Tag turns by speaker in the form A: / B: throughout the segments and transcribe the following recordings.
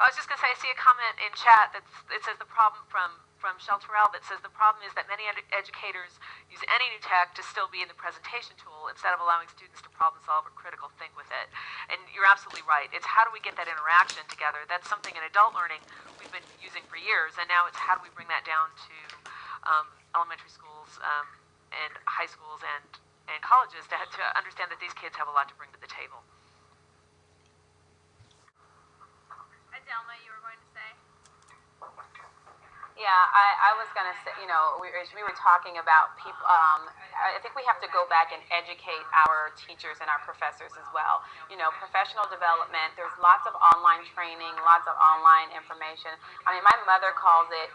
A: I was just going to say, I see a comment in chat that it says the problem from Shelterell that says the problem is that many educators use any new tech to still be in the presentation tool instead of allowing students to problem solve or critical think with it. And you're absolutely right. It's how do we get that interaction together? That's something in adult learning we've been using for years, and now it's how do we bring that down to elementary schools and high schools and colleges to understand that these kids have a lot to bring to the table.
B: Adelma, you were going to say?
C: Yeah, I was going to say, we were talking about people, I think we have to go back and educate our teachers and our professors as well. Professional development, there's lots of online training, lots of online information. I mean, my mother calls it,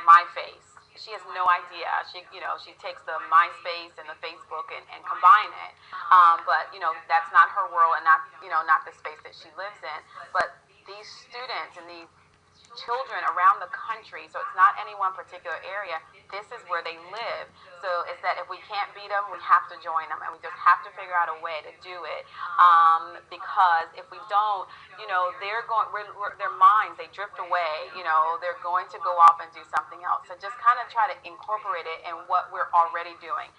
C: my face. She has no idea. She takes the MySpace and the Facebook and combine it. But, that's not her world and not the space that she lives in. But these students and these children around the country, so it's not any one particular area, this is where they live. So it's that if we can't beat them, we have to join them, and we just have to figure out a way to do it. Because if we don't, their minds, they drift away, they're going to go off and do something else. So just kind of try to incorporate it in what we're already doing.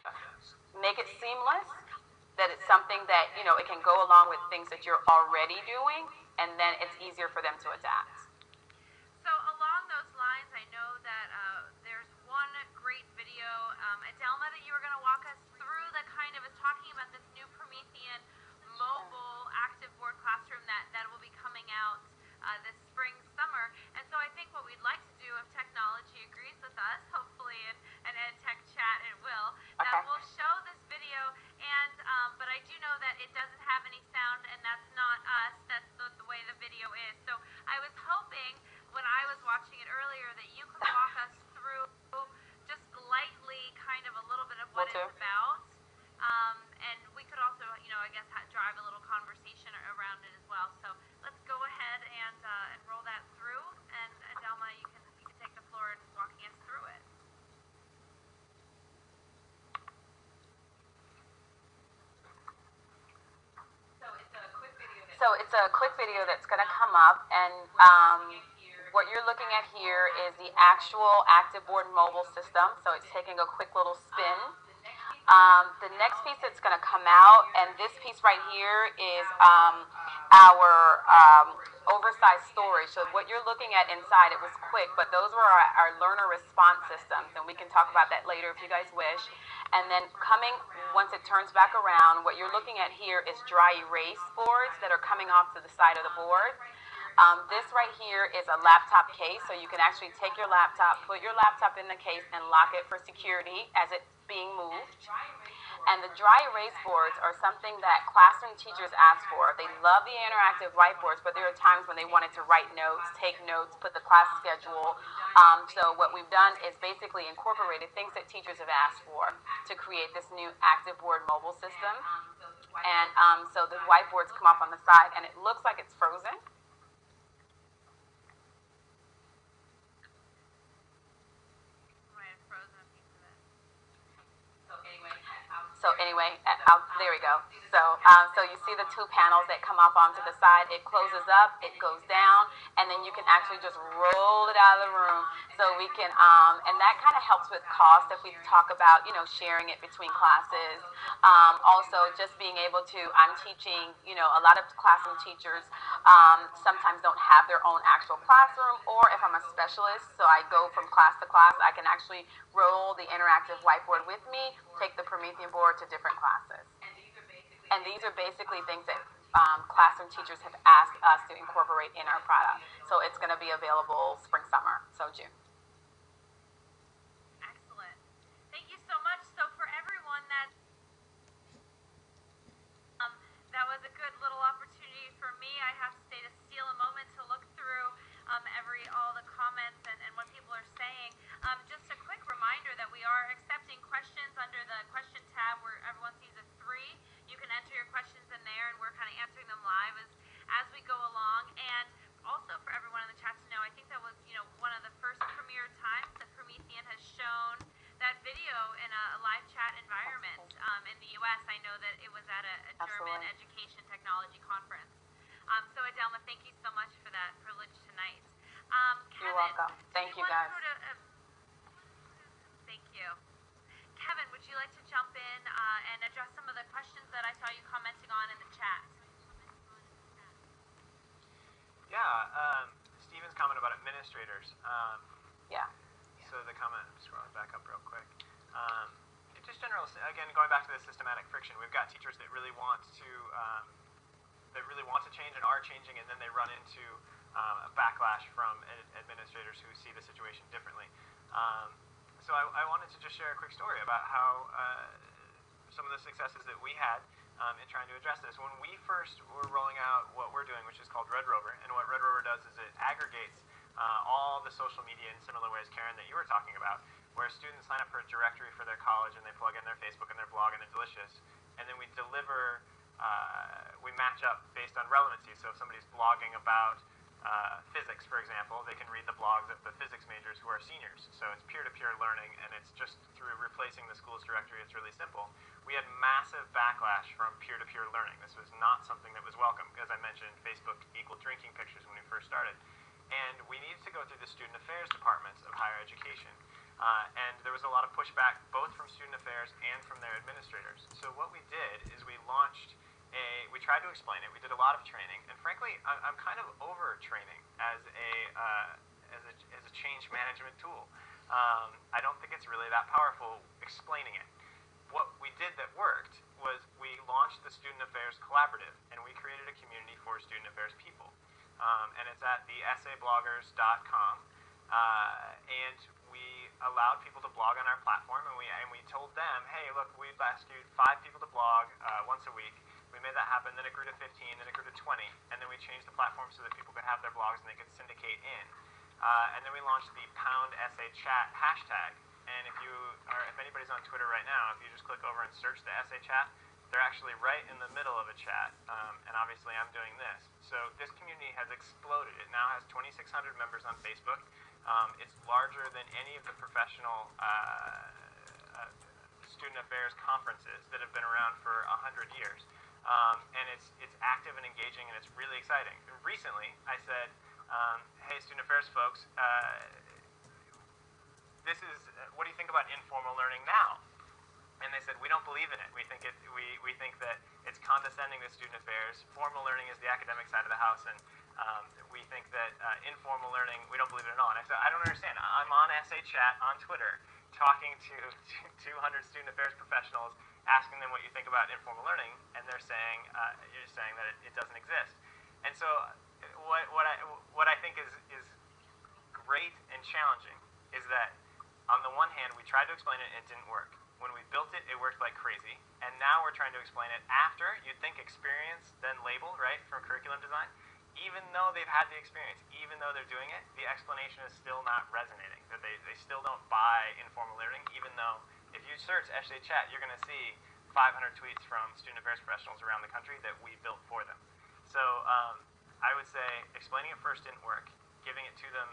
C: Make it seamless, that it's something that, it can go along with things that you're already doing, and then it's easier for them to adapt.
B: So along those lines, I know that there's one great video, Adelma, that you were going to walk us through that kind of is talking about this new Promethean mobile active board classroom that will be coming out this spring, summer. And so I think what we'd like to do, if technology agrees with us, hopefully in Ed Tech Chat it will, that we'll show this video. And but I do know that it doesn't have any sound, and that's not us. That's the way the video is. So I was hoping, when I was watching it earlier, that you could walk us through just lightly kind of a little bit of what it's about. And we could also, I guess, drive a little conversation around it as well. So let's go ahead and roll that through. And Adelma, you can take the floor and walking us through it.
C: So it's a quick video that's going to come up, and what you're looking at here is the actual active board mobile system. So it's taking a quick little spin. The next piece that's going to come out, and this piece right here is our oversized storage. So what you're looking at inside, it was quick, but those were our learner response systems, and we can talk about that later if you guys wish. And then coming, once it turns back around, what you're looking at here is dry erase boards that are coming off to the side of the board. This right here is a laptop case, so you can actually take your laptop, put your laptop in the case, and lock it for security as it's being moved. And the dry erase boards are something that classroom teachers ask for. They love the interactive whiteboards, but there are times when they wanted to write notes, take notes, put the class schedule. So what we've done is basically incorporated things that teachers have asked for to create this new active board mobile system. And so the whiteboards come off on the side, and it looks like it's frozen. So anyway, there we go. So you see the two panels that come off onto the side. It closes up, it goes down, and then you can actually just roll it out of the room. So we can, and that kind of helps with cost if we talk about, sharing it between classes. Also, just being able to, I'm teaching, a lot of classroom teachers sometimes don't have their own actual classroom, or if I'm a specialist, so I go from class to class, I can actually roll the interactive whiteboard with me, take the Promethean board to different classes. And these are basically things that classroom teachers have asked us to incorporate in our product. So it's going to be available spring, summer, so June.
B: Excellent. Thank you so much. So for everyone that was a good little opportunity for me. I have to say, to steal a moment to look through all the comments and what people are saying. Just a quick reminder that we are accepting questions under the question tab where everyone sees a 3. You can enter your questions in there, and we're kind of answering them live as we go along. And also for everyone in the chat to know, I think that was one of the first premiere times that Promethean has shown that video in a live chat environment in the U.S. I know that it was at a German education technology conference. So Adelma, thank you so much for that privilege tonight. Kevin,
C: You're welcome. Thank you, guys.
B: Thank you. Kevin, would you like to jump in and address some of the questions that I saw you commenting on in the chat?
D: Yeah, Stephen's comment about administrators.
C: Yeah.
D: So the comment, I'm scrolling back up real quick. Just general, again, going back to the systematic friction, we've got teachers that really want to change and are changing, and then they run into a backlash from administrators who see the situation differently. So I wanted to just share a quick story about how some of the successes that we had in trying to address this. When we first were rolling out what we're doing, which is called Red Rover, and what Red Rover does is it aggregates all the social media in similar ways, Karen, that you were talking about, where students sign up for a directory for their college and they plug in their Facebook and their blog and they're delicious, and then we deliver, we match up based on relevancy. So if somebody's blogging about physics, for example, they can read the blogs of the physics majors who are seniors. So it's peer-to-peer learning, and it's just through replacing the school's directory. It's really simple. We had massive backlash from peer-to-peer learning. This was not something that was welcome. As I mentioned, Facebook equaled drinking pictures when we first started. And we needed to go through the student affairs departments of higher education. And there was a lot of pushback both from student affairs and from their administrators. So what we did is we launched we tried to explain it. We did a lot of training, and frankly, I'm kind of over training as a change management tool. I don't think it's really that powerful explaining it. What we did that worked was we launched the Student Affairs Collaborative, and we created a community for student affairs people. And it's at theessaybloggers.com. And we allowed people to blog on our platform, and we told them, hey, look, we've asked you 5 people to blog once a week. We made that happen, then it grew to 15, then it grew to 20, and then we changed the platform so that people could have their blogs and they could syndicate in. And then we launched the #EssayChat hashtag. And if anybody's on Twitter right now, if you just click over and search the essay chat, they're actually right in the middle of a chat. And obviously I'm doing this. So this community has exploded. It now has 2,600 members on Facebook. It's larger than any of the professional student affairs conferences that have been around for 100 years. And it's active and engaging, and it's really exciting. Recently, I said, hey, student affairs folks, what do you think about informal learning now? And they said, we don't believe in it. We think that it's condescending to student affairs. Formal learning is the academic side of the house, and we think that informal learning, we don't believe in it at all. And I said, I don't understand. I'm on Essay Chat on Twitter talking to 200 student affairs professionals, asking them what you think about informal learning, and they're saying, you're saying that it doesn't exist. And so what I think is great and challenging is that on the one hand, we tried to explain it and it didn't work. When we built it, it worked like crazy. And now we're trying to explain it after. You'd think experience, then label, right, from curriculum design. Even though they've had the experience, even though they're doing it, the explanation is still not resonating. That they still don't buy informal learning, even though if you search Essay Chat, you're going to see 500 tweets from student affairs professionals around the country that we built for them. So I would say explaining it first didn't work. Giving it to them,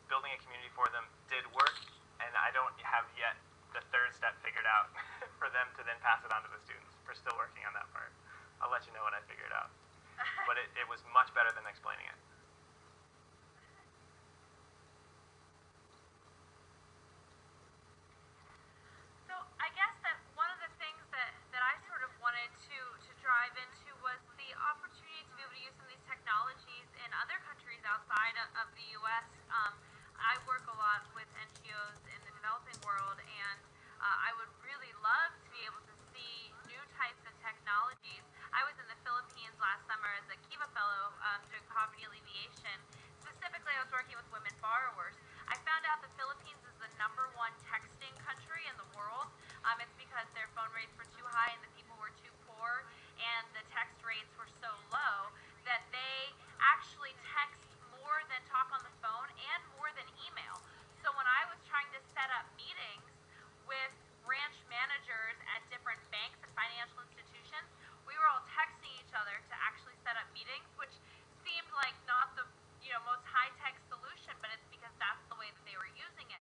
D: building a community for them did work. And I don't have yet the third step figured out for them to then pass it on to the students. We're still working on that part. I'll let you know when I figure it out. But it was much better than explaining it.